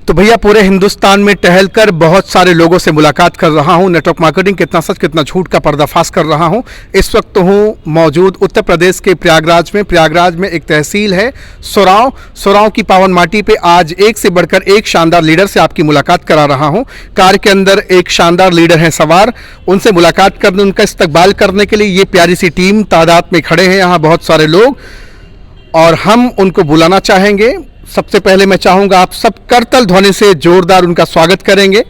तो भैया पूरे हिंदुस्तान में टहलकर बहुत सारे लोगों से मुलाकात कर रहा हूं। नेटवर्क मार्केटिंग कितना सच कितना झूठ का पर्दाफाश कर रहा हूं। इस वक्त हूं मौजूद उत्तर प्रदेश के प्रयागराज में। प्रयागराज में एक तहसील है सोराव की पावन माटी पे आज एक से बढ़कर एक शानदार लीडर से आपकी मुलाकात करा रहा हूं। कार के अंदर एक शानदार लीडर है सवार, उनसे मुलाकात करने, उनका इस्तकबाल करने के लिए ये प्यारी सी टीम तादाद में खड़े हैं यहाँ बहुत सारे लोग, और हम उनको बुलाना चाहेंगे। सबसे पहले मैं चाहूंगा आप सब करतल ध्वनि से जोरदार उनका स्वागत करेंगे,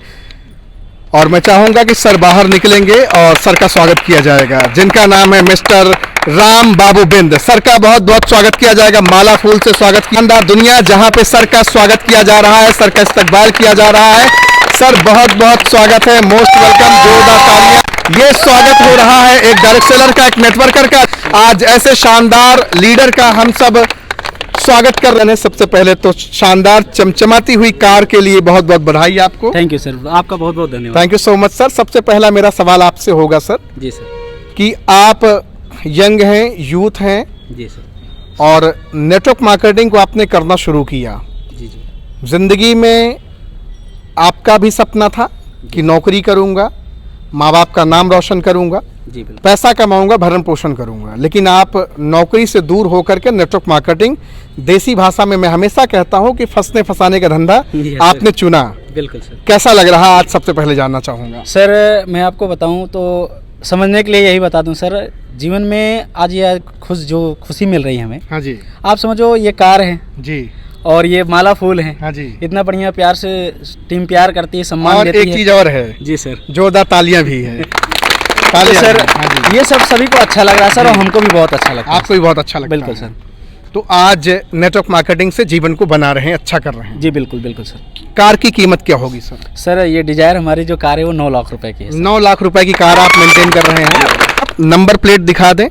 और मैं चाहूंगा कि सर बाहर निकलेंगे और सर का स्वागत किया जाएगा, जिनका नाम है मिस्टर राम बाबू बिंद। सर का बहुत बहुत स्वागत किया जाएगा, माला फूल से स्वागत किया। दुनिया जहां पे सर का स्वागत किया जा रहा है, सर का इस्तकबाल किया जा रहा है। सर बहुत बहुत स्वागत है, मोस्ट वेलकम, जोरदार तालियां। ये स्वागत हो रहा है एक डायरेक्ट सेलर का, एक नेटवर्कर का। आज ऐसे शानदार लीडर का हम सब स्वागत कर रहे हैं। सबसे पहले तो शानदार चमचमाती हुई कार के लिए बहुत बहुत बधाई आपको। थैंक यू सर, आपका बहुत बहुत धन्यवाद। Thank you so much sir. सबसे पहला मेरा सवाल आपसे होगा सर जी सर, कि आप यंग हैं, यूथ हैं, जी सर, और नेटवर्क मार्केटिंग को आपने करना शुरू किया। जी जी, जिंदगी में आपका भी सपना था कि नौकरी करूंगा, माँ बाप का नाम रोशन करूंगा, जी बिल्कुल, पैसा कमाऊंगा, भरण पोषण करूंगा, लेकिन आप नौकरी से दूर होकर के नेटवर्क मार्केटिंग, देसी भाषा में मैं हमेशा कहता हूं कि फंसने फंसाने का धंधा आपने चुना। बिल्कुल सर। कैसा लग रहा आज सबसे पहले जानना चाहूंगा। सर मैं आपको बताऊं तो समझने के लिए यही बता दूं सर, जीवन में आज ये जो खुशी मिल रही है हमें, हाँ जी, आप समझो ये कार है जी, और ये माला फूल है। हाँ जी, इतना बढ़िया प्यार से टीम प्यार करती है, सम्मान और देती है। एक चीज और है जी सर, जोरदार तालियां भी है। तो तालियां सर भी, हाँ जी। ये सब सभी को अच्छा लग रहा है सर, और हमको भी बहुत अच्छा लगता है। आपको भी बहुत अच्छा लगता है। बिल्कुल सर। तो आज नेटवर्क मार्केटिंग से जीवन को बना रहे हैं, अच्छा कर रहे हैं। जी बिल्कुल बिल्कुल सर। कार की कीमत क्या होगी सर? सर ये डिजायर हमारी जो कार है वो 9 लाख रुपए की है सर। 9 लाख रुपए की कार आप मेंटेन कर रहे हैं। नंबर प्लेट दिखा दें,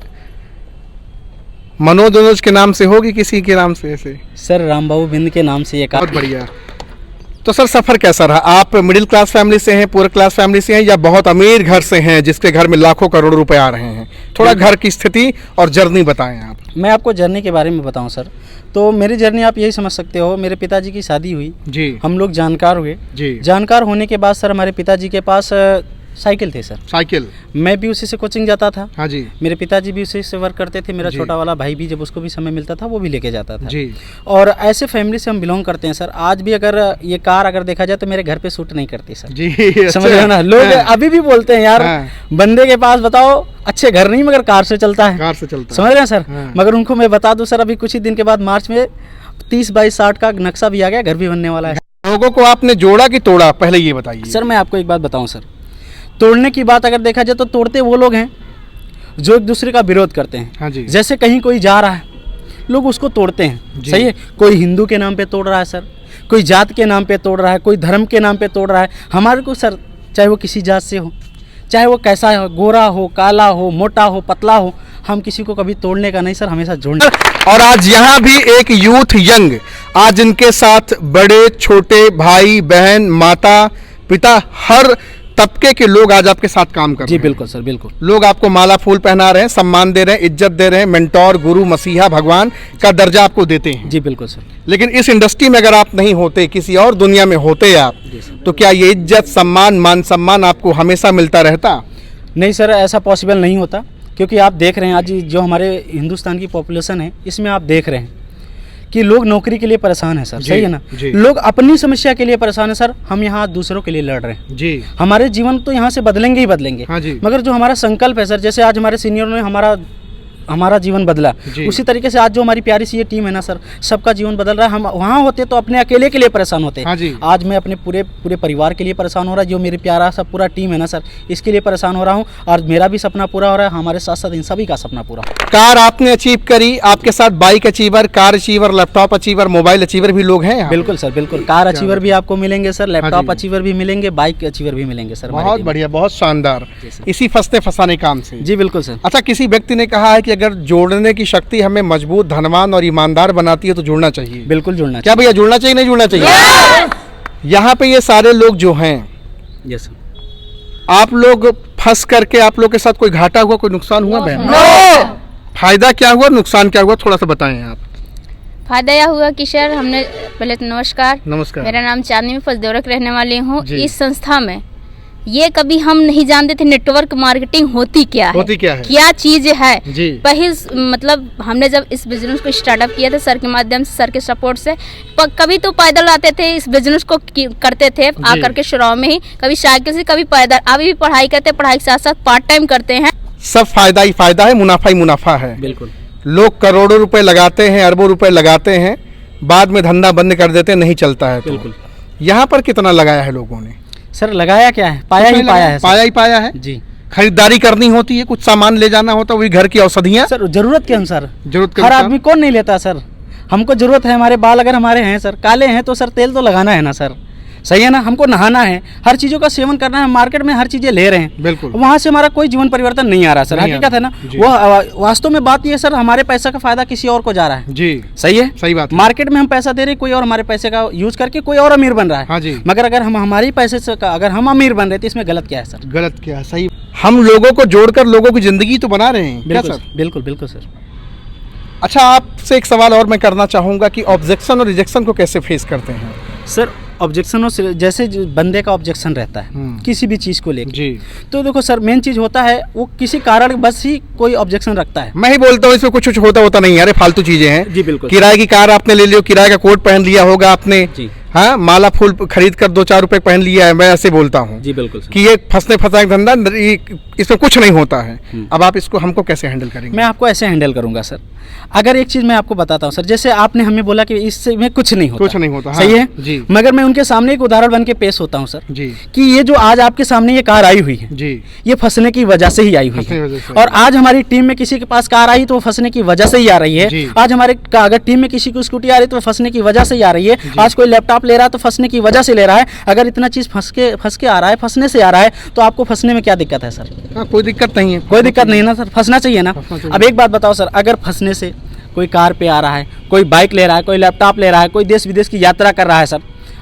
मनोज के नाम से होगी, किसी के नाम से ऐसे? सर राम बाबू बिंद के नाम से ये कार। बहुत बढ़िया। तो सर सफ़र कैसा रहा? आप मिडिल क्लास फैमिली से हैं, पुअर क्लास फैमिली से हैं, या बहुत अमीर घर से हैं जिसके घर में लाखों करोड़ रुपए आ रहे हैं? थोड़ा घर की स्थिति और जर्नी बताएं आप। मैं आपको जर्नी के बारे में बताऊं सर, तो मेरी जर्नी आप यही समझ सकते हो। मेरे पिताजी की शादी हुई जी, हम लोग जानकार हुए जी। जानकार होने के बाद सर हमारे पिताजी के पास साइकिल थे सर। साइकिल? मैं भी उसी से कोचिंग जाता था। हाँ जी, मेरे पिताजी भी उसी से वर्क करते थे। मेरा जी। छोटा वाला भाई भी, जब उसको भी समय मिलता था वो भी लेके जाता था जी। और ऐसे फैमिली से हम बिलोंग करते हैं सर। आज भी अगर ये कार अगर देखा जाए तो मेरे घर पे सूट नहीं करती सर जी। समझ रहे हो ना। लोग हाँ। अभी भी बोलते हैं यार, हाँ। बंदे के पास बताओ अच्छे घर नहीं मगर कार से चलता है। कार से चलता है। समझ रहे हैं सर। हाँ। मगर उनको मैं बता दूं सर, अभी कुछ ही दिन के बाद मार्च में 30/22/60 का नक्शा भी आ गया, घर भी बनने वाला है। लोगों को आपने जोड़ा कि तोड़ा, पहले ये बताइए सर मैं आपको एक बात बताऊं सर, तोड़ने की बात अगर देखा जाए तो तोड़ते वो लोग हैं जो एक दूसरे का विरोध करते हैं। हाँ जी, जैसे कहीं कोई जा रहा है लोग उसको तोड़ते हैं, जी। सही है। कोई हिंदू के नाम पे तोड़ रहा है सर, कोई जात के नाम पे तोड़ रहा है, कोई धर्म के नाम पे तोड़ रहा है। हमारे को सर, चाहे वो किसी जात से हो, चाहे वो कैसा हो, गोरा हो, काला हो, मोटा हो, पतला हो, हम किसी को कभी तोड़ने का नहीं सर, हमेशा जोड़ने। और आज यहाँ भी एक यूथ यंग, आज इनके साथ बड़े छोटे भाई बहन माता पिता हर तबके के लोग आज आपके साथ काम कर रहे जी हैं। बिल्कुल सर, बिल्कुल। लोग आपको माला फूल पहना रहे हैं, सम्मान दे रहे हैं, इज्जत दे रहे हैं, मेंटोर, गुरु, मसीहा, भगवान का दर्जा आपको देते हैं। जी बिल्कुल सर। लेकिन इस इंडस्ट्री में अगर आप नहीं होते, किसी और दुनिया में होते आप, जी सर। तो क्या ये इज्जत, सम्मान, मान सम्मान आपको हमेशा मिलता रहता? नहीं सर, ऐसा पॉसिबल नहीं होता, क्योंकि आप देख रहे हैं आज जो हमारे हिंदुस्तान की पॉपुलेशन है, इसमें आप देख रहे हैं कि लोग नौकरी के लिए परेशान है सर, जी, सही है ना। जी। लोग अपनी समस्या के लिए परेशान है सर, हम यहाँ दूसरों के लिए लड़ रहे हैं। जी, हमारे जीवन तो यहाँ से बदलेंगे ही बदलेंगे। हाँ जी। मगर जो हमारा संकल्प है सर, जैसे आज हमारे सीनियरों ने हमारा जीवन बदला, जी। उसी तरीके से आज जो हमारी प्यारी सी ये टीम है ना सर, सबका जीवन बदल रहा है। हम वहाँ होते तो अपने अकेले के लिए परेशान होते, हाँ जी। आज मैं अपने पूरे परिवार के लिए परेशान हो रहा है। जो मेरी प्यारा सा पूरा टीम है ना सर, इसके लिए परेशान हो रहा हूँ, और मेरा भी सपना पूरा हो रहा है, हमारे साथ साथ इन सभी का सपना पूरा। कार आपने अचीव करी, आपके साथ bike achiever, car achiever, laptop achiever, mobile achiever भी लोग हैं यहाँ? बिल्कुल सर, बिल्कुल। कार अचीवर भी आपको मिलेंगे सर, हाँ लैपटॉप जी। अचीवर भी मिलेंगे, बाइक अचीवर भी मिलेंगे सर। हमारी बहुत टीम। बढ़िया, बहुत शानदार। जी सर। इसी फंसते फंसाने काम से। जी बिल्कुल सर। अच्छा, किसी व्यक्ति ने कहा है कि अगर जोड़ने की शक्ति हमें मजबूत, धनवान और ईमानदार बनाती है तो जुड़ना चाहिए। बिल्कुल जुड़ना क्या भैया, जुड़ना चाहिए नहीं जुड़ना चाहिए? यहाँ पे ये सारे लोग जो हैं, चाहिए। Yes sir. आप लोग फंस करके आप लोग के साथ कोई घाटा हुआ, कोई नुकसान हुआ बहन? फायदा क्या हुआ, नुकसान क्या हुआ, थोड़ा सा बताएं आप। फायदा यह हुआ कि सर हमने पहले तो नमस्कार। नमस्कार। मेरा नाम चांदनी में फजदेवरा की रहने वाली हूँ। जी। इस संस्था में ये कभी हम नहीं जानते थे नेटवर्क मार्केटिंग होती क्या है, क्या चीज है। जी। मतलब हमने जब इस बिजनेस को स्टार्टअप किया था सर के माध्यम से, सर के सपोर्ट से, कभी तो पैदल आते थे, इस बिजनेस को करते थे आकर के शुरू में ही, कभी साइकिल से कभी पैदल। अभी भी पढ़ाई करते, पढ़ाई के साथ साथ पार्ट टाइम करते हैं। सब फायदा ही फायदा है, मुनाफा ही मुनाफा है। बिल्कुल। लोग करोड़ों रुपए लगाते हैं, अरबों रुपए लगाते हैं, बाद में धंधा बंद कर देते हैं, नहीं चलता है। बिल्कुल। यहाँ पर कितना लगाया है लोगों ने? सर लगाया क्या है, पाया ही पाया है। पाया ही पाया है जी। खरीदारी करनी होती है, कुछ सामान ले जाना होता है, वही घर की औषधियाँ सर जरूरत के अनुसार। जरूरत के हर अनुसार। आदमी कौन नहीं लेता सर, हमको जरूरत है। हमारे बाल अगर हमारे हैं सर काले हैं तो सर तेल तो लगाना है ना सर, सही है ना। हमको नहाना है, हर चीज़ों का सेवन करना है। मार्केट में हर चीज़ें ले रहे हैं, बिल्कुल। वहाँ से हमारा कोई जीवन परिवर्तन नहीं आ रहा सर, हकीकत है ना। वो वास्तव में बात ये सर, हमारे पैसा का फायदा किसी और को जा रहा है। जी सही है, सही बात है। मार्केट में हम पैसा दे रहे हैं, कोई और हमारे पैसे का यूज करके कोई और अमीर बन रहा है। हाँ जी। मगर अगर हम हमारे पैसे से अगर हम अमीर बन रहे तो इसमें गलत क्या है सर? गलत क्या है? सही। हम लोगों को जोड़कर लोगों की जिंदगी तो बना रहे हैं, क्या सर? बिल्कुल बिल्कुल सर। अच्छा, आपसे एक सवाल और मैं करना चाहूँगा कि ऑब्जेक्शन और रिजेक्शन को कैसे फेस करते हैं? सर ऑब्जेक्शनों से, जैसे बंदे का ऑब्जेक्शन रहता है किसी भी चीज़ को लेकर, जी, तो देखो सर मेन चीज़ होता है वो किसी कारण बस ही कोई ऑब्जेक्शन रखता है। मैं ही बोलता हूँ इसमें कुछ होता नहीं, अरे फालतू चीजें हैं। जी बिल्कुल। किराए की कार आपने ले लियो, किराए का कोट पहन लिया होगा आपने, जी। हाँ, माला फूल खरीद कर 2-4 रुपए पहन लिया है, मैं ऐसे बोलता हूँ। जी बिल्कुल सर। कि ये फंसने फंसाने का धंधा, इसमें कुछ नहीं होता है। अब आप इसको हमको कैसे हैंडल करेंगे? मैं आपको ऐसे हैंडल करूंगा सर। अगर एक चीज़ मैं आपको बताता हूँ सर, जैसे आपने हमें बोला कि इससे में कुछ नहीं होता, कुछ नहीं होता, सही है जी। मगर मैं उनके सामने एक उदाहरण बन के पेश होता हूँ सर, जी, कि ये जो आज आपके सामने ये कार आई हुई है, जी, ये फंसने की वजह से ही आई हुई फंसने की वजह है। से। और आज हमारी टीम में किसी के पास कार आई तो वो फंसने की वजह से ही आ रही जी। है। आज हमारे अगर टीम में किसी को स्कूटी आ रही है तो वो फंसने की वजह से ही आ रही है। आज कोई लैपटॉप ले रहा है तो फंसने की वजह से ले रहा है। अगर इतना चीज़ फंस के आ रहा है, फंसने से आ रहा है, तो आपको फंसने में क्या दिक्कत है सर? हाँ, कोई दिक्कत नहीं है। कोई दिक्कत नहीं ना सर, फंसना चाहिए ना। फंसना चाहिए। अब एक बात बताओ सर, अगर फंसने से कोई कार पे आ रहा है, कोई बाइक ले रहा है, कोई लैपटॉप ले रहा है, कोई देश विदेश की यात्रा कर रहा है सर,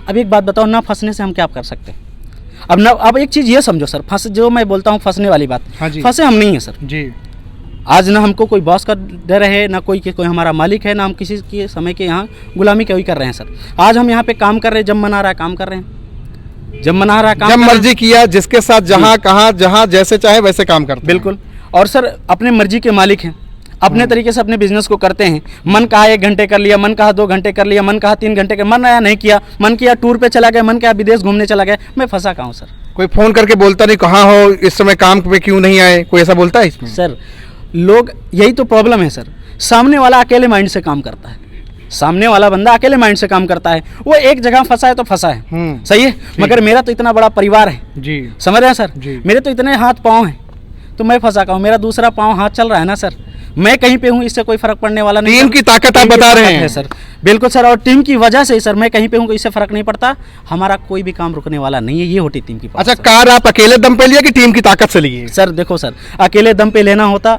अब एक बात बताओ, ना फंसने से हम क्या कर सकते हैं? अब एक चीज़ ये समझो सर, जो मैं बोलता हूँ फंसने वाली बात, हाँ जी। फंसे हम नहीं है सर। जी। आज ना हमको कोई बॉस का डर है, ना कोई हमारा मालिक है, ना हम किसी के समय के यहाँ गुलामी कोई कर रहे हैं सर। आज हम यहाँ पे काम कर रहे हैं, जब मन आ रहा है काम कर रहे हैं, जब मन आ रहा है काम, जब मर्जी किया, जिसके साथ जहाँ कहाँ जहाँ जैसे चाहे वैसे काम करते हैं। बिल्कुल। और सर अपने मर्जी के मालिक हैं, अपने तरीके से अपने बिजनेस को करते हैं। मन कहा 1 घंटे कर लिया, मन कहा 2 घंटे कर लिया, मन कहा 3 घंटे कर, मन आया नहीं किया, मन किया टूर पे चला गया, मन किया विदेश घूमने चला गया। मैं फंसा कहाँ हूँ सर? कोई फोन करके बोलता नहीं कहाँ हो, इस समय काम पे क्यों नहीं आए, कोई ऐसा बोलता है इसमें? सर लोग, यही तो प्रॉब्लम है सर, सामने वाला अकेले माइंड से काम करता है। सामने वाला बंदा अकेले माइंड से काम करता है, वो एक जगह फंसा है तो फंसा है, सही है। मगर मेरा तो इतना बड़ा परिवार है जी, समझ रहे हैं सर, जी। मेरे तो इतने हाथ पाँव हैं, तो मैं फंसा का हूँ, मेरा दूसरा पाँव हाथ चल रहा है ना सर। मैं कहीं पे हूँ, इससे कोई फर्क पड़ने वाला नहीं। टीम की ताकत आप बता रहे हैं सर, बिल्कुल सर। और टीम की वजह से सर मैं कहीं पे हूँ, इससे फर्क नहीं पड़ता, हमारा कोई भी काम रुकने वाला नहीं है। ये होती टीम की पावर। अच्छा, कार आप अकेले दम पे लिया कि टीम की ताकत से लिए? सर देखो सर, अकेले दम पे लेना होता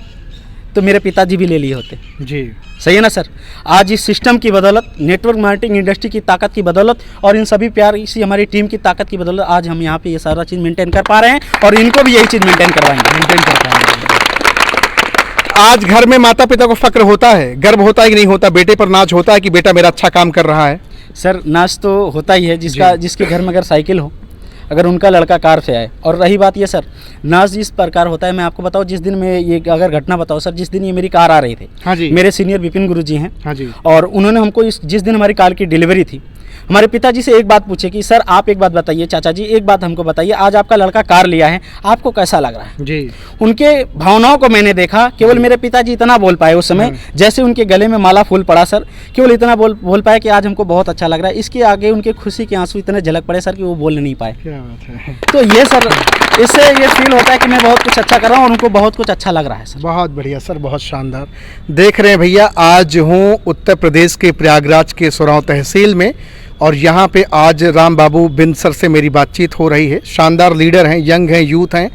तो मेरे पिताजी भी ले लिए होते। जी, सही है ना सर। आज इस सिस्टम की बदौलत, नेटवर्क मार्केटिंग इंडस्ट्री की ताकत की बदौलत और इन सभी प्यार इसी हमारी टीम की ताकत की बदौलत आज हम यहाँ पे ये सारा चीज़ मेंटेन कर पा रहे हैं, और इनको भी यही चीज़ मेंटेन करवाएंगे, मेंटेन कर पाएंगे। आज घर में माता पिता को फक्र होता है, गर्व होता है कि नहीं होता? बेटे पर नाज होता है कि बेटा मेरा अच्छा काम कर रहा है? सर नाज तो होता ही है, जिसके घर में अगर साइकिल हो, अगर उनका लड़का कार से आए। और रही बात ये सर, नाज इस प्रकार होता है, मैं आपको बताऊं, जिस दिन मैं ये अगर घटना बताऊं सर, जिस दिन ये मेरी कार आ रही थी, हाँ जी, मेरे सीनियर विपिन गुरु जी हैं, हाँ जी, और उन्होंने हमको जिस दिन हमारी कार की डिलीवरी थी, हमारे पिताजी से एक बात पूछे कि सर आप एक बात बताइए, चाचा जी एक बात हमको बताइए, आज आपका लड़का कार लिया है, आपको कैसा लग रहा है? जी। उनके भावनाओं को मैंने देखा, केवल मेरे पिताजी इतना बोल पाए उस समय, जैसे उनके गले में माला फूल पड़ा सर, केवल इतना बोल पाए कि आज हमको बहुत अच्छा लग रहा है। इसके आगे उनके खुशी के आंसू इतने झलक पड़े सर कि वो बोल नहीं पाए। क्या बात है। तो ये सर, इससे ये फील होता है कि मैं बहुत कुछ अच्छा कर रहा हूँ और उनको बहुत कुछ अच्छा लग रहा है सर। बहुत बढ़िया सर, बहुत शानदार। देख रहे हैं भैया, आज हूँ उत्तर प्रदेश के प्रयागराज के सोराव तहसील में, और यहाँ पे आज राम बाबू बिन सर से मेरी बातचीत हो रही है। शानदार लीडर हैं, यंग हैं, यूथ हैं,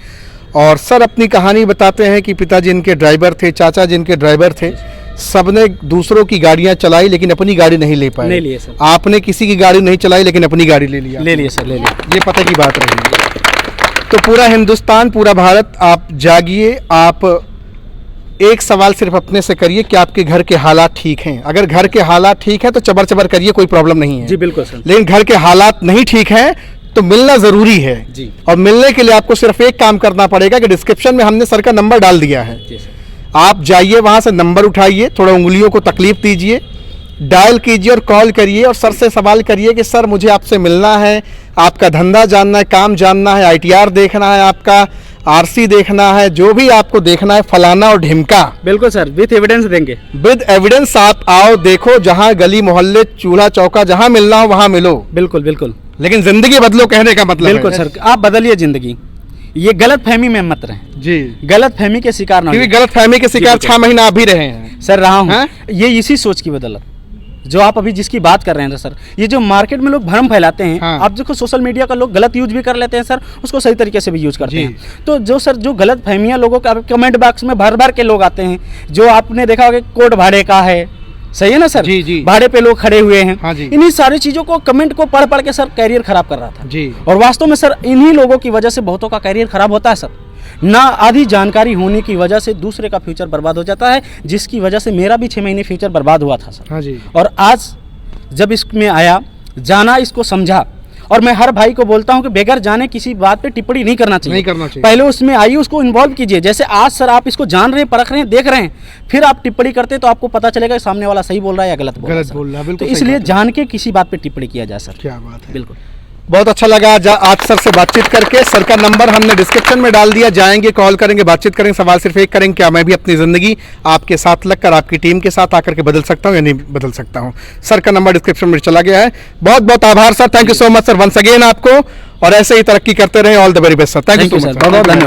और सर अपनी कहानी बताते हैं कि पिताजी इनके ड्राइवर थे, चाचा जी इनके ड्राइवर थे। सबने दूसरों की गाड़ियाँ चलाई लेकिन अपनी गाड़ी नहीं ले पाए। नहीं लिए सर। आपने किसी की गाड़ी नहीं चलाई लेकिन अपनी गाड़ी ले लिया। ले लिए सर, ले लिए। ये पता की बात रही है। तो पूरा हिंदुस्तान, पूरा भारत, आप जागिए, आप एक सवाल सिर्फ अपने से करिए कि आपके घर के हालात ठीक हैं। अगर घर के हालात ठीक है तो चबर चबर करिए, कोई प्रॉब्लम नहीं है जी बिल्कुल सर। लेकिन घर के हालात नहीं ठीक हैं तो मिलना जरूरी है जी। और मिलने के लिए आपको सिर्फ एक काम करना पड़ेगा कि डिस्क्रिप्शन में हमने सर का नंबर डाल दिया है, जी सर। आप जाइए वहां से नंबर उठाइए, थोड़ा उंगलियों को तकलीफ दीजिए, डायल कीजिए और कॉल करिए और सर से सवाल करिए कि सर मुझे आपसे मिलना है, आपका धंधा जानना है, काम जानना है, ITR देखना है, आपका RC देखना है, जो भी आपको देखना है फलाना और ढिमका, बिल्कुल सर, विथ एविडेंस देंगे। विद एविडेंस आप आओ, देखो, जहां गली मोहल्ले चूल्हा चौका जहां मिलना हो वहां मिलो, बिल्कुल बिल्कुल लेकिन जिंदगी बदलो कहने का मतलब बिल्कुल है। सर, आप बदलिए जिंदगी, ये गलत फहमी में मत रहें, जी, गलत फहमी के शिकार ना क्योंकि होइए। गलत फहमी के शिकार बिल्कुल। 6 महीना आप भी रहे हैं सर रहा हूँ, हैं? ये इसी सोच की बदौलत जो आप अभी जिसकी बात कर रहे हैं सर, ये जो मार्केट में लोग भ्रम फैलाते हैं, हाँ। आप देखो सोशल मीडिया का लोग गलत यूज भी कर लेते हैं सर, उसको सही तरीके से भी यूज करते जी। हैं। तो जो सर जो गलत फहमियाँ लोगों का कमेंट बॉक्स में भर भर के लोग आते हैं, जो आपने देखा होगा कोर्ट भाड़े का है, सही है ना सर, जी, जी। भाड़े पे लोग खड़े हुए हैं, हाँ जी। इन्हीं सारी चीजों को कमेंट को पढ़ पढ़ के सर कैरियर खराब कर रहा था जी। और वास्तव में सर इन्हीं लोगों की वजह से बहुतों का कैरियर खराब होता है सर। ना आधी जानकारी होने की वजह से दूसरे का फ्यूचर बर्बाद हो जाता है, जिसकी वजह से मेरा भी 6 महीने फ्यूचर बर्बाद हुआ था सर। हाँ जी। और आज जब इसमें आया, जाना, इसको समझा, और मैं हर भाई को बोलता हूं कि बगैर जाने किसी बात पे टिप्पणी नहीं करना चाहिए। नहीं करना चाहिए। पहले उसमें आइए, उसको इन्वॉल्व कीजिए। जैसे आज सर आप इसको जान रहे हैं, परख रहे हैं, देख रहे हैं, फिर आप टिप्पणी करते हैं तो आपको पता चलेगा कि सामने वाला सही बोल रहा है या गलत बोल रहा है गलत सर। बोल रहा है, तो बिल्कुल सही इसलिए बात है। जान के किसी बात पे टिप्पणी किया जाए सर। क्या बात है, बिल्कुल। बहुत अच्छा लगा आज सर से बातचीत करके। सर का नंबर हमने डिस्क्रिप्शन में डाल दिया, जाएंगे, कॉल करेंगे, बातचीत करेंगे। सवाल सिर्फ एक करेंगे, क्या मैं भी अपनी ज़िंदगी आपके साथ लगकर आपकी टीम के साथ आकर के बदल सकता हूं या नहीं बदल सकता हूं। सर का नंबर डिस्क्रिप्शन में चला गया है। बहुत बहुत आभार sir, thank you so much sir, once again आपको, और ऐसे ही तरक्की करते रहें। All the very best sir, thank you so much. बहुत बहुत धन्यवाद।